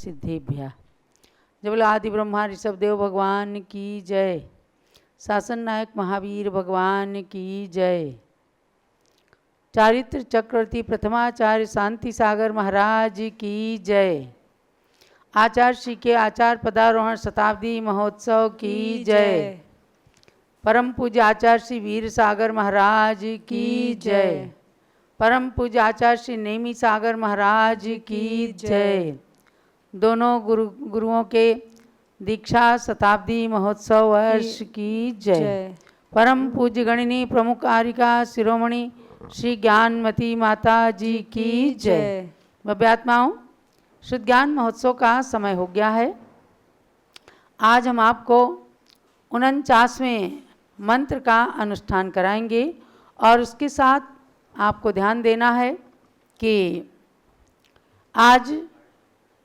सिद्धेभ्यः। जय बोलो आदि ब्रह्मा ऋषभ देव भगवान की जय। शासन नायक महावीर भगवान की जय। चारित्र चक्रवर्ती प्रथमाचार्य शांति सागर महाराज की जय। आचार्य श्री के आचार्य पदारोहण शताब्दी महोत्सव की जय। परम पूज्य आचार्य श्री वीर सागर महाराज की जय। परम पूज्य आचार्य श्री नेमी सागर महाराज की जय। दोनों गुरुओं के दीक्षा शताब्दी महोत्सव वर्ष की जय। परम पूज्य गणिनी प्रमुख आरिका शिरोमणि श्री ज्ञानमती माता जी की जय। भव्यात्माओं, शुद्ध ज्ञान महोत्सव का समय हो गया है। आज हम आपको 49वें मंत्र का अनुष्ठान कराएंगे और उसके साथ आपको ध्यान देना है कि आज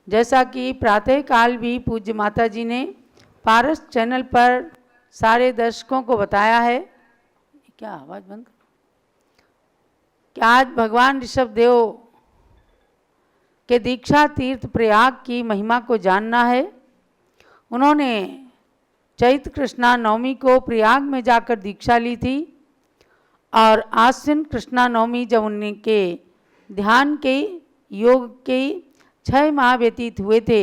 जैसा कि प्रातःकाल भी पूज्य माता जी ने पारस चैनल पर सारे दर्शकों को बताया है, क्या आवाज़ बंद करो, कि आज भगवान ऋषभ देव के दीक्षा तीर्थ प्रयाग की महिमा को जानना है। उन्होंने चैत्र कृष्णा नवमी को प्रयाग में जाकर दीक्षा ली थी और आश्विन कृष्णा नवमी जब उनके ध्यान के योग के 6 माह व्यतीत हुए थे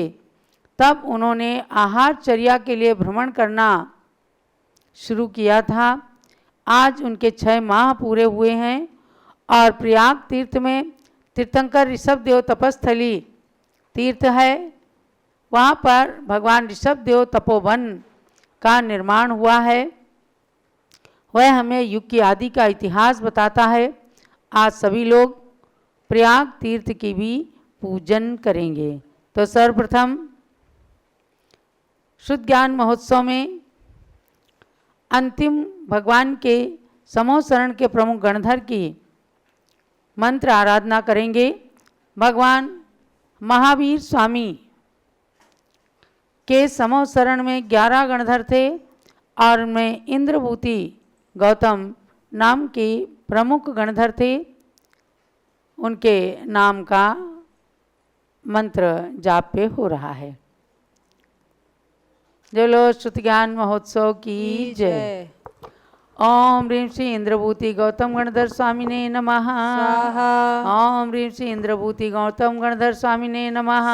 तब उन्होंने आहारचर्या के लिए भ्रमण करना शुरू किया था। आज उनके 6 माह पूरे हुए हैं और प्रयाग तीर्थ में तीर्थंकर ऋषभ देव तपस्थली तीर्थ है। वहाँ पर भगवान ऋषभ देव तपोवन का निर्माण हुआ है। वह हमें युग की आदि का इतिहास बताता है। आज सभी लोग प्रयाग तीर्थ की भी पूजन करेंगे। तो सर्वप्रथम शुद्ध ज्ञान महोत्सव में अंतिम भगवान के समूह शरण के प्रमुख गणधर की मंत्र आराधना करेंगे। भगवान महावीर स्वामी के समूह शरण में 11 गणधर थे और उनमें इंद्रभूति गौतम नाम के प्रमुख गणधर थे। उनके नाम का मंत्र जाप पे हो रहा है। जय लो श्रुत ज्ञान महोत्सव की जय। ओम ह्रीं श्री इंद्रभूति गौतम गणधर स्वामिने नमः। ओम ह्रीं श्री इंद्रभूति गौतम गणधर स्वामिने नमः।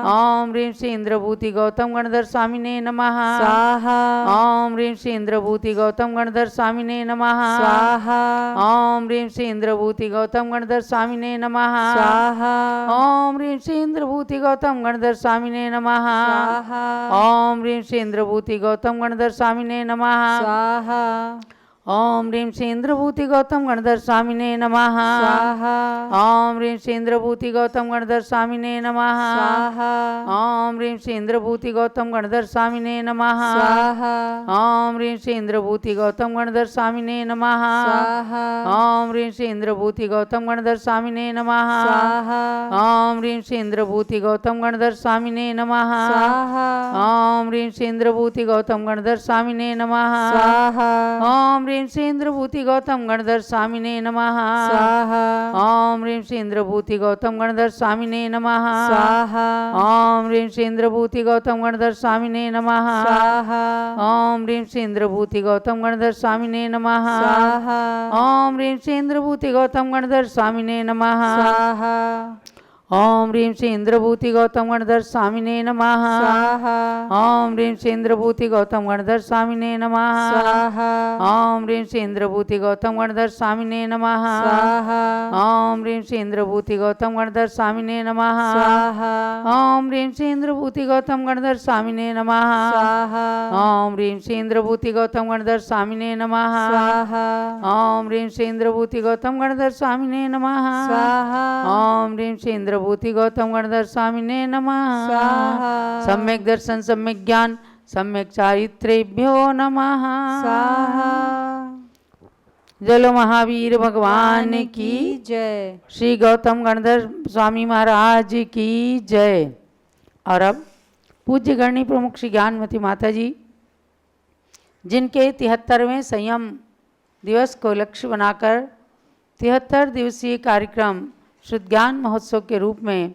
ओम ह्रीं श्री इंद्रभूति गौतम गणधर स्वामिने नमः। ओम ह्रीं श्री इंद्रभूति गौतम गणधर स्वामिने नमः। ओम ह्रीं श्री इंद्रभूति गौतम गणधर स्वामिने नमः। ओम ह्रीं श्री इंद्रभूति गौतम गणधर स्वामिने नमः। ओम ह्रीं श्री इंद्रभूति गौतम गणधर स्वामिने नमः। ओम ह्रीं श्री इंद्रभूति गौतम गणधर स्वामिने नमः। ओम ह्रीं श्री इंद्रभूति गौतम गणधर स्वामिने नमः। ओम ह्रीं श्री इंद्रभूति गौतम गणधर स्वामिने नमः। ओम ह्रीं श्री इंद्रभूति गौतम गणधर स्वामिने नमः। ओम ह्रीं श्री इंद्रभूति गौतम गणधर स्वामिने नमः। ओम ह्रीं श्री इंद्रभूति गौतम गणधर स्वामिने नमः। ओम ह्रीं श्री इंद्रभूति गौतम गणधर स्वामिने नमः। ओम ह्रीं श्री इंद्रभूति गौतम गणधर स्वामिने नमः। ओम ह्रीं श्री इंद्रभूति गौतम गणधर स्वामिने नमः। ओम ह्रीं श्री इंद्रभूति गौतम गणधर स्वामिने नमः। ओम ह्रीं श्री इंद्रभूति गौतम गणधर स्वामिने नमः। ओम ह्रीं श्री इंद्रभूति गौतम गणधर स्वामिने नमः। ओम ह्रीं श्री इंद्रभूति गौतम गणधर स्वामिने नमः। ओम ह्रीं श्री इंद्रभूति गौतम गणधर स्वामिने नमः। ओम ह्रीं श्री इंद्रभूति गौतम गणधर स्वामिने नमः। ओम ह्रीं श्री इंद्रभूति गौतम गणधर स्वामिने नमः। ओम ह्रीं श्री इंद्रभूति गौतम गणधर स्वामिने नमः। ओम ह्रीं श्री इंद्रभूति गौतम गणधर स्वामिने नमः। ओम ह्रीं श्री इंद्रभूति गौतम गणधर स्वामिने नमः। ओम ह्रीं श्री इंद्रभूति गौतम गणधर स्वामिने नमः। सम्यक दर्शन सम्यक ज्ञान सम्यक चारित्रेभ्यो नमः। जलो महावीर भगवान की जय। श्री गौतम गणधर स्वामी महाराज की जय। और अब पूज्य गणनी प्रमुख श्री ज्ञानमती माता जी, जिनके 73वें संयम दिवस को लक्ष्य बनाकर 73 दिवसीय कार्यक्रम शुद्ध ज्ञान महोत्सव के रूप में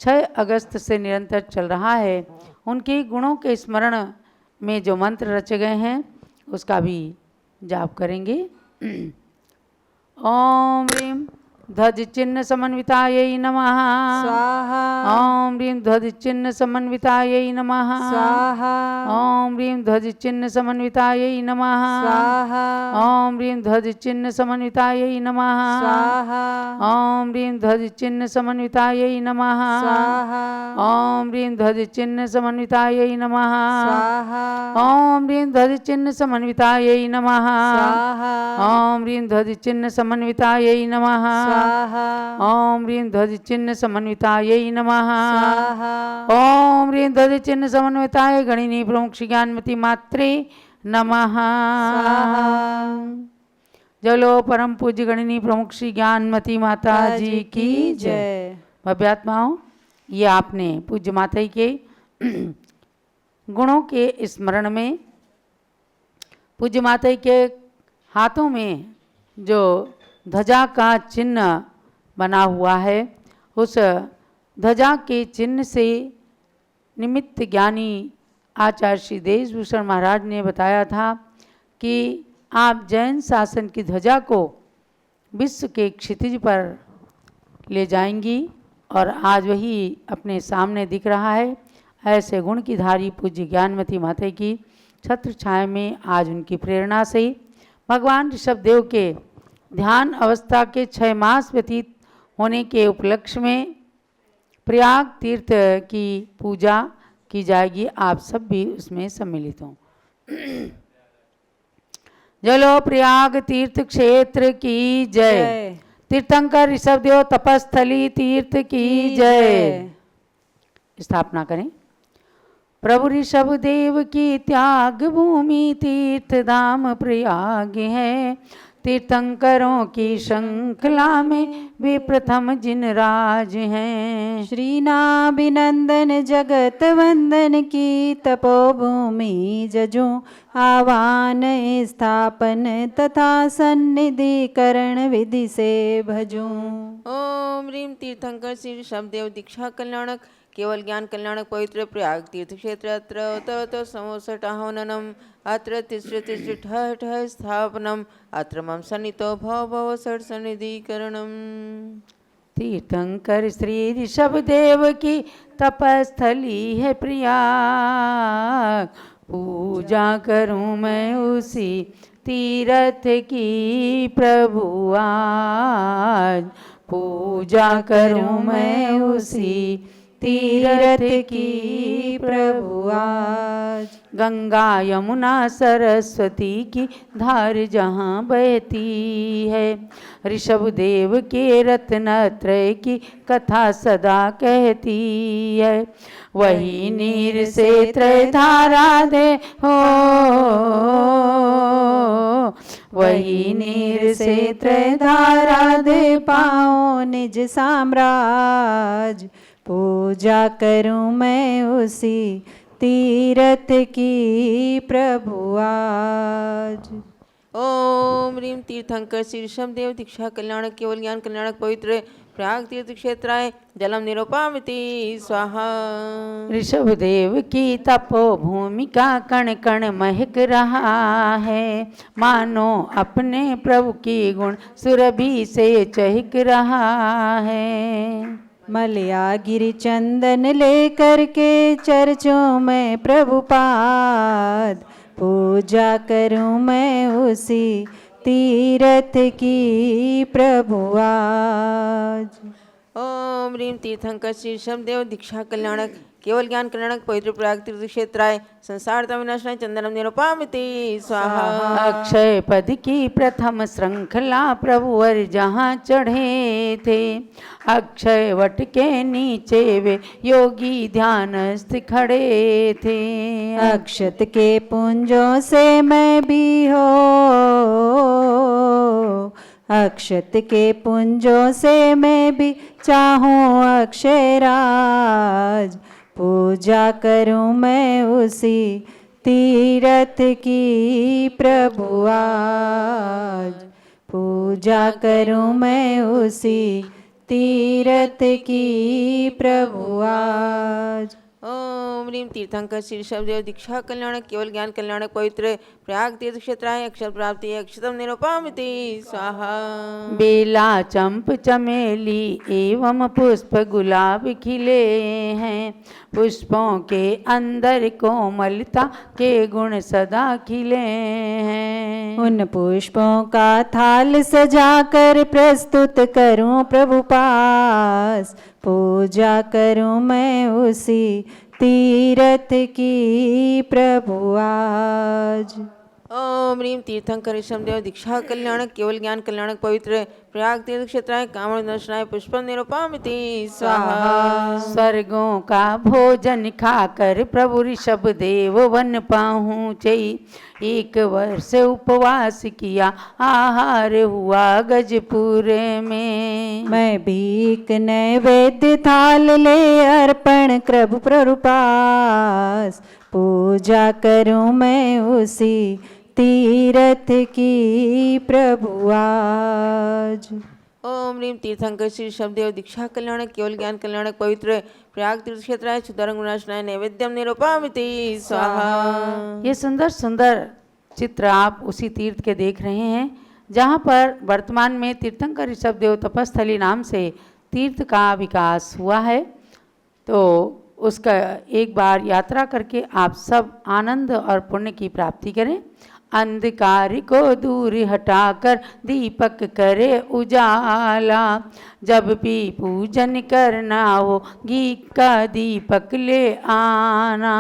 6 अगस्त से निरंतर चल रहा है, उनके गुणों के स्मरण में जो मंत्र रचे गए हैं उसका भी जाप करेंगे। ओम ह्रीं ध्वज चिन्ह समन्वितायै नमः स्वाहा। ओम ह्रीं ध्वज चिन्ह समन्वितायै नमः स्वाहा। ओम ह्रीं ध्वज चिन्ह समन्वितायै नमः स्वाहा। ओम ह्रीं ध्वज चिन्ह समन्वितायै नमः स्वाहा। ओम ह्रीं ध्वज चिन्ह समन्वितायै नमः स्वाहा। ओम ह्रीं ध्वज चिन्ह समन्वितायै नमः स्वाहा। ओम ह्रीं ध्वज चिन्ह समन्वितायै नमः स्वाहा। ओम ह्रीं ध्वज चिन्ह समन्वितायै नमः स्वाहा। ओम ह्रीं ध्वज चिन्ह समन्वितायै नमः स्वाहा। ओम ह्रीं ध्वज चिन्ह समन्विताय गणिनी प्रमुख श्री ज्ञानमती मात्रे नमः। जलो परम पूज्य गणिनी प्रमुख श्री ज्ञानमती माता जी की जय। भव्यात्माओं, ये आपने पूज्य माता के गुणों के स्मरण में पूज्य माता के हाथों में जो ध्वजा का चिन्ह बना हुआ है, उस ध्वजा के चिन्ह से निमित्त ज्ञानी आचार्य श्री देशभूषण महाराज ने बताया था कि आप जैन शासन की ध्वजा को विश्व के क्षितिज पर ले जाएंगी, और आज वही अपने सामने दिख रहा है। ऐसे गुण की धारी पूज्य ज्ञानमती माता की छत्र छाया में आज उनकी प्रेरणा से भगवान ऋषभदेव के ध्यान अवस्था के 6 मास व्यतीत होने के उपलक्ष्य में प्रयाग तीर्थ की पूजा की जाएगी। आप सब भी उसमें सम्मिलित हों। जलो प्रयाग तीर्थ क्षेत्र की जय। तीर्थंकर ऋषभदेव तपस्थली तीर्थ की जय। स्थापना करें। प्रभु ऋषभदेव की त्याग भूमि तीर्थ धाम प्रयाग है। तीर्थंकरों की श्रृंखला में वे प्रथम जिन राज हैं। श्री नाभिनंदन जगत वंदन की तपोभूमि जजो आवान स्थापन तथा सन्निधिकरण विधि से भजो। ओम ह्रीं तीर्थंकर श्री ऋषभदेव दीक्षा कल्याणक केवल ज्ञान कल्याणक पवित्र प्रयाग तीर्थ क्षेत्र अत्र समोसटाहवननम अत्र तिसृ ठः ठः स्थापनम अत्र मम सन्नितो भव भव षट् सन्निधिकरणम। तीर्थंकर श्री ऋषभदेव की तपस्थली है प्रयाग, पूजा करूं मैं उसी तीर्थ की प्रभु आज। पूजा करूं मैं उसी तीर्थ की प्रभु आज। गंगा यमुना सरस्वती की धार जहाँ बहती है, ऋषभदेव के रत्नत्रय की कथा सदा कहती है। वही नीर से त्रय धारा दे हो, वही नीर से त्रय धारा दे पाओ निज साम्राज। पूजा करूं मैं उसी तीर्थ की प्रभु आज। ओम ह्रीं तीर्थंकर श्री ऋषभदेव दीक्षा कल्याणक केवल ज्ञान कल्याणक पवित्र प्रयाग तीर्थ क्षेत्राय जलम निरूपामिति स्वाहा। ऋषभदेव की तपोभूमि का कण कण महक रहा है, मानो अपने प्रभु की गुण सुरभि से चहक रहा है। मलया गिरि चंदन लेकर के चर्चों में प्रभुपाद। पूजा करूं मैं उसी तीर्थ की प्रभु आज। ओम ह्रीं तीर्थंकर श्री ऋषभदेव दीक्षा कल्याणक केवल ज्ञान कल्याणक पवित्र प्रयाग तीर्थ क्षेत्राय संसार विनाशनाय चंदनम निरूपामिति स्वाहा। अक्षय पद की प्रथम श्रृंखला प्रभुवर जहाँ चढ़े थे, अक्षय वट के नीचे वे योगी ध्यानस्थ खड़े थे। अक्षत के पुंजों से मैं भी हो, अक्षत के पुंजों से मैं भी चाहूं अक्षयराज। पूजा करूं मैं उसी तीर्थ की प्रभु आज। पूजा करूं मैं उसी तीरथ की प्रभु आज। ओम ह्रीम तीर्थंकर श्री शब्देव दीक्षा कल्याणक केवल ज्ञान कल्याणक पवित्र प्रयाग तीर्थ क्षेत्राय अक्षर प्राप्ति अक्षतम निरुपामिति स्वाहा। बेला चंप चमेली एवं पुष्प गुलाब खिले हैं, पुष्पों के अंदर कोमलता के गुण सदा खिले हैं। उन पुष्पों का थाल सजाकर प्रस्तुत करूं प्रभु पास, पूजा करूं मैं उसी तीरथ की प्रभु आज। ओम ह्रीम तीर्थंकर ऋषभदेव दीक्षा कल्याणक केवल ज्ञान कल्याणक पवित्र प्रयाग तीर्थ क्षेत्राय कामण दर्शनाय पुष्पम निरुपामिति स्वाहा। स्वर्गों का भोजन खाकर प्रभु ऋषभ देव वन पहुँचे, एक वर्ष उपवास किया आहार हुआ गजपुरे में। मैं भी एक नैवेद्य थाल ले अर्पण प्रभु प्रभु पास, पूजा करूं मैं उसी तीरथ की प्रभु आज। ओम ह्रीम तीर्थंकर श्री शब्देव दीक्षा कल्याणक केवल ज्ञान कल्याणक पवित्र प्रयाग तीर्थ क्षेत्राय क्षुधारंग विनाशनाय नैवेद्यम निरुपामिति स्वाहा। ये सुंदर सुंदर चित्र आप उसी तीर्थ के देख रहे हैं जहाँ पर वर्तमान में तीर्थंकर ऋषभदेव तपस्थली नाम से तीर्थ का विकास हुआ है। तो उसका एक बार यात्रा करके आप सब आनंद और पुण्य की प्राप्ति करें। अंधकार को दूर हटाकर दीपक करे उजाला, जब भी पूजन करना हो घी का दीपक ले आना।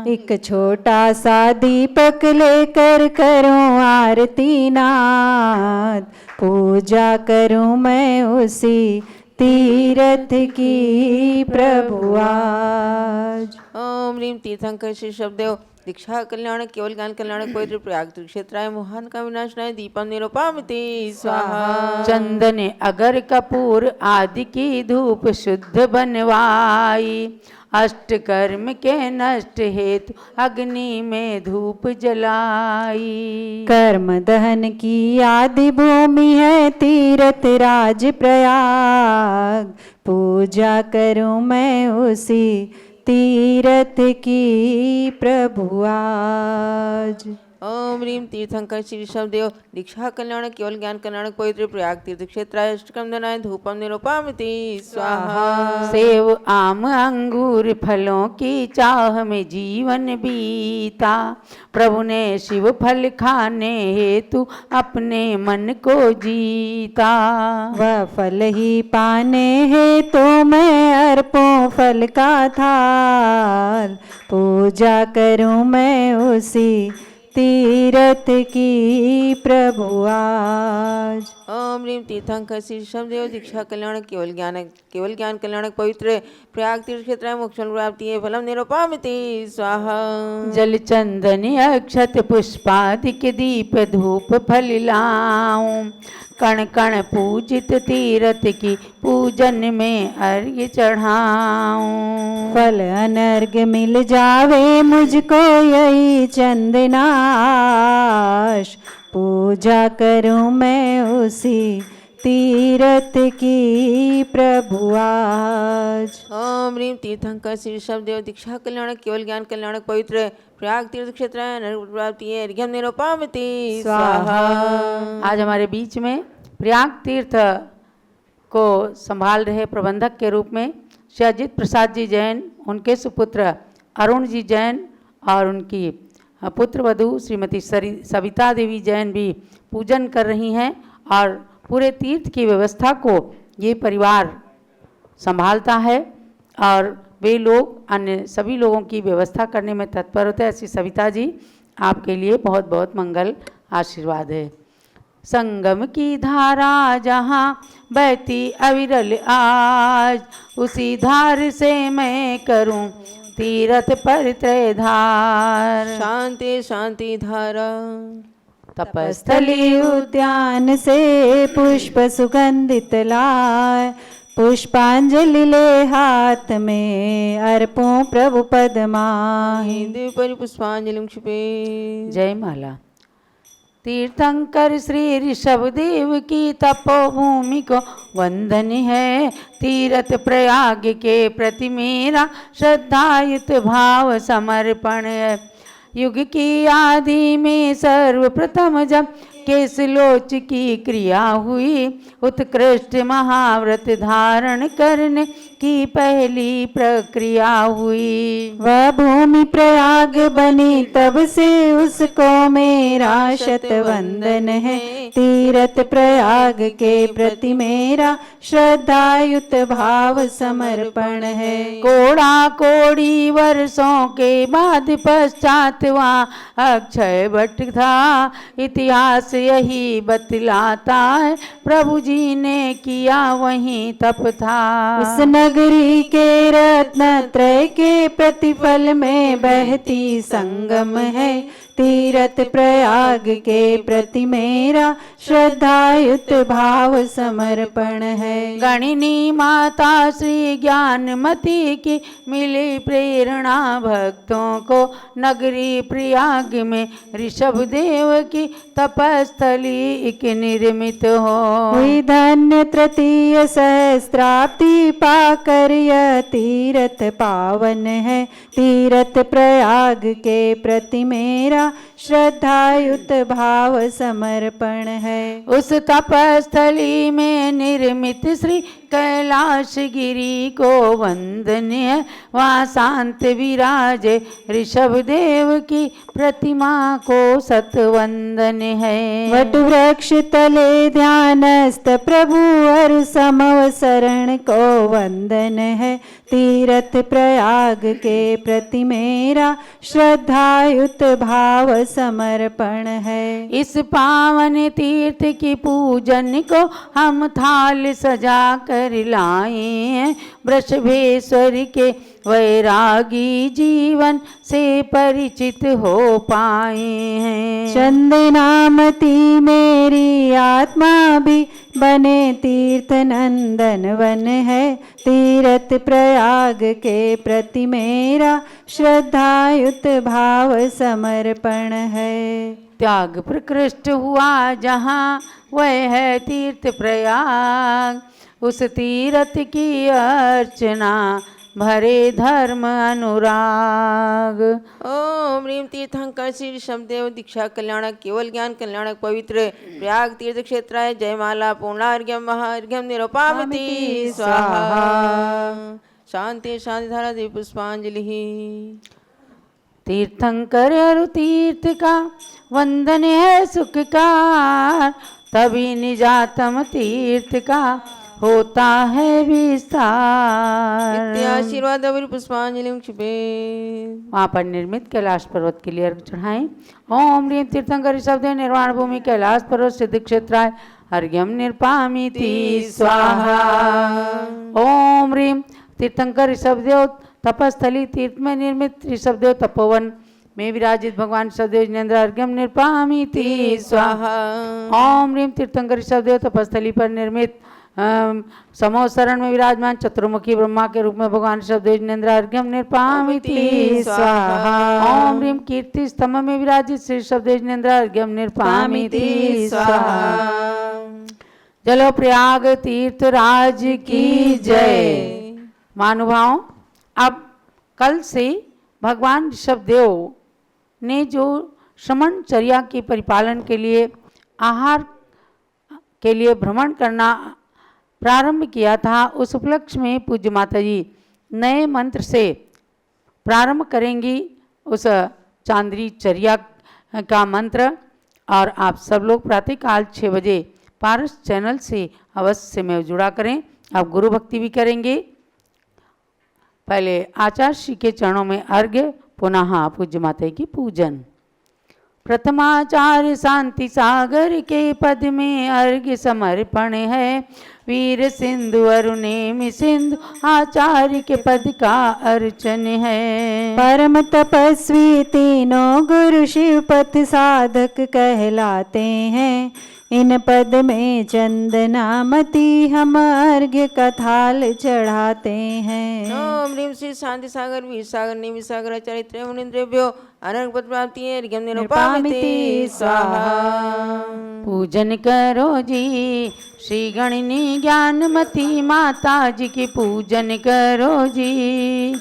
एक छोटा सा दीपक लेकर करूं आरती नाद, पूजा करूं मैं उसी तीरथ की प्रभु आज। ओम ह्रीम तीर्थंकर श्री शब्देव दीक्षा कल्याणक केवल ज्ञान कल्याणक पवित्र प्रयाग तीर्थ क्षेत्राय मोहन का विनाशनाय दीपम निरुपामिति स्वाहा। चंदन अगर कपूर आदि की धूप शुद्ध बनवाई, अष्टकर्म के नष्ट हेतु अग्नि में धूप जलाई। कर्म दहन की आदि भूमि है तीरथ राज प्रयाग, पूजा करूं मैं उसी तीरथ की प्रभु आज। ओम ह्रीम तीर्थंकर श्री ऋषभदेव दीक्षा कल्याणक केवल ज्ञान कल्याणक पवित्र प्रयाग तीर्थ क्षेत्राय अष्टकम दनाय धूपम निरुपामिति स्वाहा। सेव आम अंगूर फलों की चाह में जीवन बीता, प्रभु ने शिव फल खाने हेतु अपने मन को जीता। वह फल ही पाने हेतु मैं अर्पूं फल का थाल, पूजा करूं मैं उसी तीरथ की प्रभु आज। ओम ह्रीम तीर्थंकर श्री ऋषभदेव दीक्षा कल्याणक केवल ज्ञान कल्याणक पवित्र प्रयाग तीर्थ क्षेत्राय मोक्षं प्राप्ति फलम निरुपामिति स्वाहा। जल चंदन अक्षत पुष्पादिक दीप धूप फल लाऊं, कण कण पूजित तीरथ की पूजन में अर्घ्य चढ़ाऊं। फल अनर्घ मिल जावे मुझको यही चंदनाश, पूजा करूं मैं उसी तीरथ की प्रभु आज। ओम ह्रीम तीर्थंकर श्री ऋषभदेव दीक्षा कल्याणक केवल ज्ञान कल्याणक पवित्र प्रयाग तीर्थ क्षेत्राय नरक प्राप्ति अर्घ्यम निरुपामिति स्वाहा। आज हमारे बीच में प्रयाग तीर्थ को संभाल रहे प्रबंधक के रूप में श्री अजित प्रसाद जी जैन, उनके सुपुत्र अरुण जी जैन और उनकी पुत्र वधू श्रीमती सविता देवी जैन भी पूजन कर रही हैं और पूरे तीर्थ की व्यवस्था को ये परिवार संभालता है और वे लोग अन्य सभी लोगों की व्यवस्था करने में तत्पर होते हैं। ऐसी सविता जी, आपके लिए बहुत बहुत मंगल आशीर्वाद है। संगम की धारा जहाँ बहती अविरल आज, उसी धार से मैं करूं तीरथ पर त्रयधार। शांति शांति धारा तपस्थली उद्यान से पुष्प सुगंधित लाए, पुष्पांजलि ले हाथ में अर्पों प्रभु पद माहि। देव परि पुष्पांजलि क्षिपे। जय माला। तीर्थंकर श्री ऋषभदेव की तपोभूमि को वंदन है। तीर्थ प्रयाग के प्रति मेरा श्रद्धायुत भाव समर्पण है। युग की आदि में सर्वप्रथम जब केसलोच की क्रिया हुई, उत्कृष्ट महाव्रत धारण करने की पहली प्रक्रिया हुई। वह भूमि प्रयाग बनी तब से उसको मेरा शत वंदन है। तीर्थ प्रयाग के प्रति मेरा श्रद्धायुत भाव समर्पण है। कोड़ा कोड़ी वर्षों के बाद पश्चात वहाँ अक्षय वट था। इतिहास यही बतलाता है प्रभु जी ने किया वहीं तप था। उस नगरी के रत्न त्रय के प्रतिफल में बहती संगम है। तीर्थ प्रयाग के प्रति मेरा श्रद्धायुत भाव समर्पण है। गणिनी माता श्री ज्ञानमती की मिली प्रेरणा भक्तों को नगरी प्रयाग में ऋषभदेव की तपस्थली एक निर्मित हो। हुई धन्य तृतीय सहस्त्राब्दी पाकर यह तीर्थ पावन है। तीर्थ प्रयाग के प्रति मेरा श्रद्धायुत भाव समर्पण है। उस तपस्थली में निर्मित श्री कैलाश गिरी को वंदन है। वहाँ शांत विराजे ऋषभदेव की प्रतिमा को सतवंदन है। वट वृक्ष तले ध्यानस्थ प्रभु और समव शरण को वंदन है। तीर्थ प्रयाग के प्रति मेरा श्रद्धायुत भाव समर्पण है। इस पावन तीर्थ की पूजन को हम थाल सजा कर लाए हैं। वृषभेश्वर के वैरागी जीवन से परिचित हो पाए हैं। चंदनामती मेरी आत्मा भी बने तीर्थ नंदन वन है। तीर्थ प्रयाग के प्रति मेरा श्रद्धायुत भाव समर्पण है। त्याग प्रकृष्ट हुआ जहाँ वह है तीर्थ प्रयाग। उस तीर्थ की अर्चना भरे धर्म अनुराग। ओम ह्रीम तीर्थंकर श्री ऋषभदेव दीक्षा कल्याणक केवल ज्ञान कल्याणक पवित्र प्रयाग तीर्थ क्षेत्र है। जयमाला पूर्णार्घ्यम महार्घ्यम निरुपामति स्वाहा। शांति शांति धारा देव पुष्पांजलि। तीर्थंकर अरु तीर्थ का वंदन है सुखकार। तभी निजातम तीर्थ का होता है विस्तार। आशीर्वाद पुष्पांजलि क्षिपे। वहाँ पर निर्मित कैलाश पर्वत के लिए अर्घ चढ़ाएं। ओम ह्रीम तीर्थंकर ऋषभदेव निर्वाण भूमि कैलाश पर्वत सिद्ध क्षेत्राय अर्घ्यम निरपामिति स्वाहा। ओम ह्रीम तीर्थंकर ऋषभदेव तपस्थली तीर्थ में निर्मित ऋषभदेव तपोवन में विराजित भगवान ऋषभदेव जिनेन्द्र अर्घ्यम निरपामिति स्वाहा। ओम ह्रीम तीर्थंकर ऋषभदेव तपस्थली पर निर्मित समोह शरण में विराजमान चतुर्मुखी ब्रह्मा के रूप में भगवान ऋषभदेव जिनेन्द्र अर्घ्यम निरपामिति स्वाहा। ओम ह्रीम कीर्ति स्तंभ में विराजित श्री ऋषभदेव जिनेन्द्र अर्घ्यम निरपामिति स्वाहा। चलो प्रयाग तीर्थ राज की जय। महानुभावों, अब कल से भगवान ऋषभदेव ने जो श्रमणचर्या के परिपालन के लिए आहार के लिए भ्रमण करना प्रारंभ किया था, उस उपलक्ष्य में पूज्य माता जी नए मंत्र से प्रारंभ करेंगी उस चांद्री चर्या का मंत्र। और आप सब लोग प्रातःकाल 6 बजे पारस चैनल से अवश्य में जुड़ा करें। आप गुरु भक्ति भी करेंगे। पहले आचार्य श्री के चरणों में अर्घ्य, पुनः पूज्य माता की पूजन। प्रथमाचार्य शांति सागर के पद में अर्घ्य समर्पण है। वीर सिंधु अरुणेमि सिंधु आचार्य के पद का अर्चन है। परम तपस्वी तीनों गुरु शिव पथ साधक कहलाते हैं। इन पद में चंदनामती हम अर्घ्य का थाल चढ़ाते हैं। ओम ह्रीं श्री शांति सागर वीर सागर निमि सागर आचार्य त्रयमुनिन्द्रेभ्यो अनर्घ पद प्राप्ति है ऋगम निरुपामिति स्वाहा। पूजन करो जी श्री गणनी ज्ञानमती माता जी की पूजन करो जी।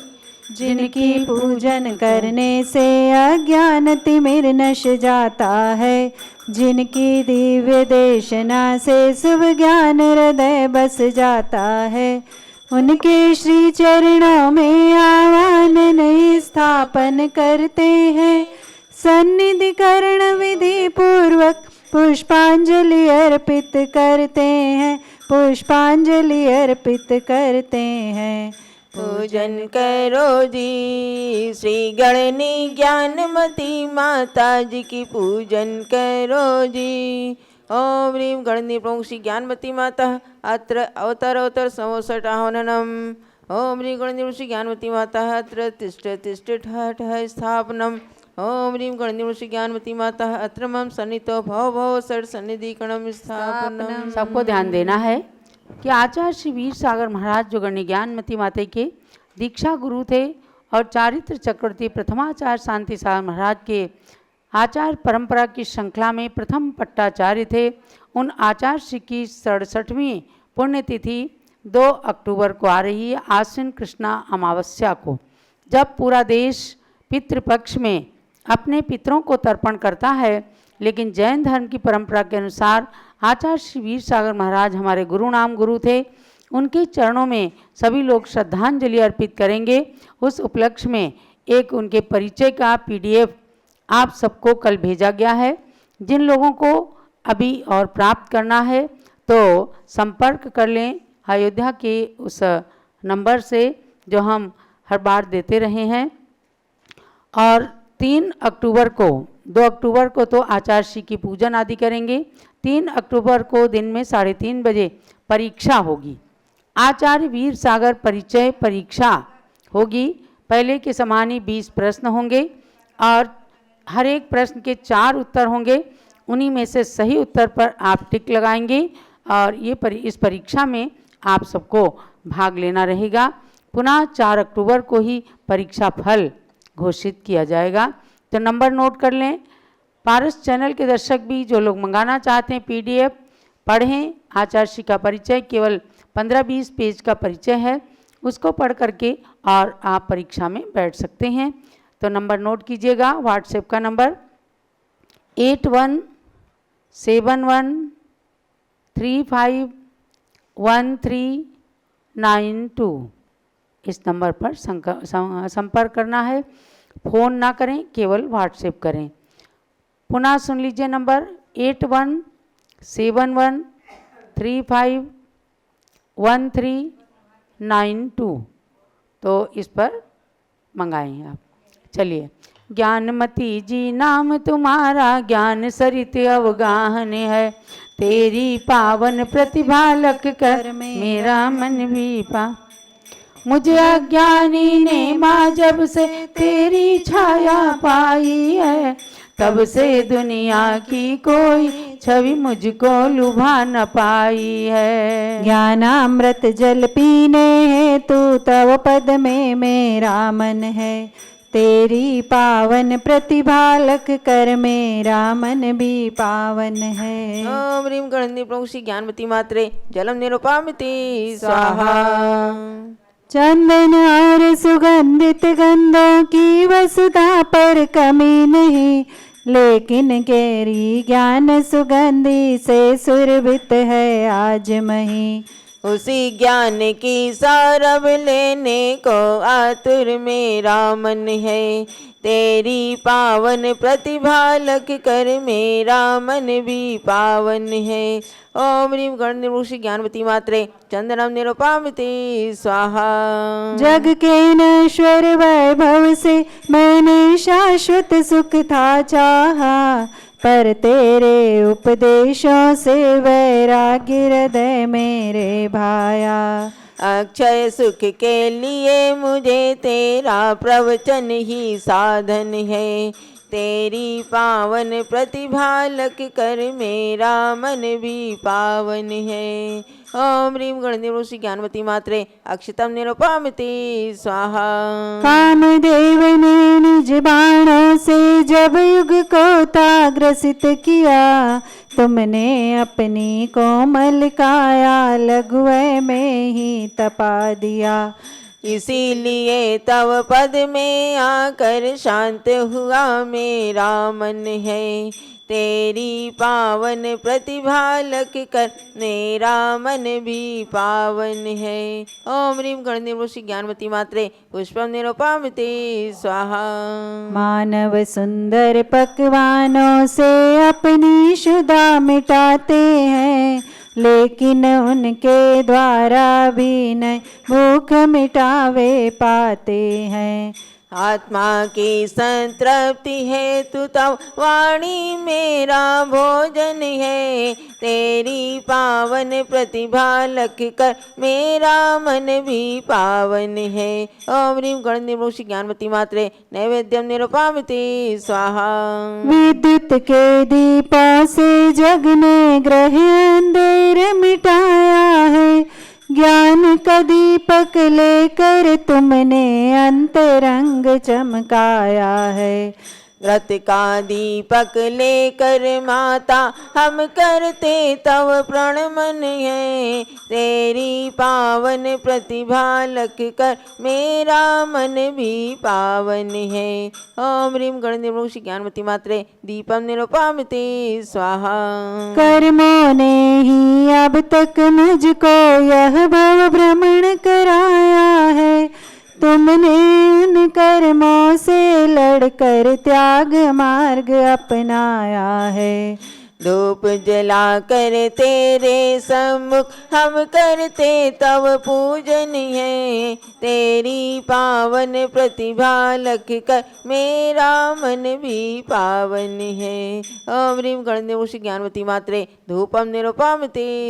जिनकी पूजन करने से अज्ञान तिमिर नश जाता है। जिनकी दिव्य देशना से शुभ ज्ञान हृदय बस जाता है। उनके श्री चरणों में आवाहन स्थापन करते हैं। सन्निधि करण विधि पूर्वक पुष्पांजलि अर्पित करते हैं। पुष्पांजलि अर्पित करते हैं। पूजन करो जी श्री गणनी ज्ञानमती माता जी की पूजन करो जी। ओम ह्रीं गणनी प्रमुख श्री ज्ञानमती माता अत्र अवतार अवतार समोसट आह्वाननम। ओम ह्रीं गणनी श्री ज्ञानमती माता अत्र तिष्ठ तिष्ठ ठः ठः स्थापनम। ओम ह्रीं गणनी श्री ज्ञानमती माता अत्र मम सन्नितो भव भव षट् सन्निधिकरणम स्थापनम। सबको ध्यान देना है कि आचार्य श्री वीर सागर महाराज जो गण्य ज्ञानमती माता के दीक्षा गुरु थे और चारित्र चक्रवर्ती प्रथमाचार्य शांति सागर महाराज के आचार्य परंपरा की श्रृंखला में प्रथम पट्टाचार्य थे। उन आचार्य श्री की 67वीं पुण्यतिथि 2 अक्टूबर को आ रही है, आश्विन कृष्णा अमावस्या को, जब पूरा देश पितृपक्ष में अपने पितरों को तर्पण करता है। लेकिन जैन धर्म की परंपरा के अनुसार आचार्य श्री वीर सागर महाराज हमारे गुरु नाम गुरु थे। उनके चरणों में सभी लोग श्रद्धांजलि अर्पित करेंगे। उस उपलक्ष्य में एक उनके परिचय का PDF आप सबको कल भेजा गया है। जिन लोगों को अभी और प्राप्त करना है तो संपर्क कर लें अयोध्या के उस नंबर से जो हम हर बार देते रहे हैं। और 3 अक्टूबर को 2 अक्टूबर को तो आचार्य श्री की पूजन आदि करेंगे। 3 अक्टूबर को दिन में 3:30 बजे परीक्षा होगी। आचार्य वीर सागर परिचय परीक्षा होगी। पहले के समान ही 20 प्रश्न होंगे और हर एक प्रश्न के 4 उत्तर होंगे। उन्हीं में से सही उत्तर पर आप टिक लगाएंगे और इस परीक्षा में आप सबको भाग लेना रहेगा। पुनः 4 अक्टूबर को ही परीक्षा फल घोषित किया जाएगा। तो नंबर नोट कर लें। पारस चैनल के दर्शक भी जो लोग मंगाना चाहते हैं PDF पढ़ें। आचार्य श्री का परिचय केवल 15-20 पेज का परिचय है, उसको पढ़ करके और आप परीक्षा में बैठ सकते हैं। तो नंबर नोट कीजिएगा। व्हाट्सएप का नंबर 8171351392। इस नंबर पर संपर्क करना है। फ़ोन ना करें, केवल व्हाट्सएप करें। पुनः सुन लीजिए नंबर 8171351392। तो इस पर मंगाएं आप। चलिए। ज्ञानमती जी नाम तुम्हारा ज्ञान सरित अवगाहन है। तेरी पावन प्रतिभा लख कर मेरा मन भी पा। मुझे अज्ञानी ने माँ जब से तेरी छाया पाई है, तब से दुनिया की कोई छवि मुझको लुभा न पाई है। ज्ञानामृत जल पीने हेतु तव पद में मेरा मन है। तेरी पावन प्रतिभा लख कर मेरा मन भी पावन है। ओम ह्रीं गणनी प्रमुख श्री ज्ञानमती मात्रे जलम निरुपामिति स्वाहा। चंदन और सुगंधित गंधों की वसुधा पर कमी नहीं, लेकिन केरी ज्ञान सुगंधि से सुरभित है आज मही। उसी ज्ञान की सौरभ लेने को आतुर मेरा मन है। तेरी पावन प्रतिभा लख कर मेरा मन भी पावन है। ओम ह्रीं गणनिर्मुषि ज्ञानवती मात्रे चंदनम निरुपामिति स्वाहा। जग के नश्वर वैभव से मैंने शाश्वत सुख था चाहा, पर तेरे उपदेशों से वैराग्य हृदय मेरे भाया। अक्षय सुख के लिए मुझे तेरा प्रवचन ही साधन है। तेरी पावन प्रतिभा लग कर मेरा मन भी पावन है। ओम ह्रीं गणदेव श्री ज्ञानवती मात्रे अक्षतम निरुपमते स्वाहा। कामदेव ने निज बाणों से जब युग को ताग्रसित किया, तुमने अपनी कोमल काया लघुवय में ही तपा दिया। इसीलिए तव पद में आकर शांत हुआ मेरा मन है। तेरी पावन प्रतिभा लग कर मेरा मन भी पावन है। ओम ह्रीं गणदेव श्री ज्ञानवती मात्रे पुष्पम निरुपमते स्वाहा। मानव सुंदर पकवानों से अपनी क्षुधा मिटाते हैं, लेकिन उनके द्वारा भी नहीं भूख मिटावे पाते हैं। आत्मा की संतृप्ति है तू तव वाणी मेरा भोजन है। तेरी पावन प्रतिभा लख कर मेरा मन भी पावन है। ओम ह्रीं गणदेव श्री ज्ञानवती मात्रे नैवेद्यम निरुपमते स्वाहा। विद्युत के दीपों से जग ने ग्रह अंधेर मिटाया है, ज्ञान का दीपक लेकर तुमने अंतरंग चमकाया है। व्रत का दीपक लेकर माता हम करते तव प्रणमन है। तेरी पावन प्रतिभा लग कर मेरा मन भी पावन है। ओम ह्रीं गणदेव श्री ज्ञानवती मात्रे दीपम निरुपमते स्वाहा। कर्मों ने ही अब तक मुझको यह भव भ्रमण कराया है, तुमने उन कर्मों से लड़कर त्याग मार्ग अपनाया है। धूप जला कर तेरे सम्मुख हम करते तव पूजन है। तेरी पावन प्रतिभा लख कर मेरा मन भी पावन है। ओम ह्रीं गणदेव श्री ज्ञानवती मात्रे धूपम निरुपमते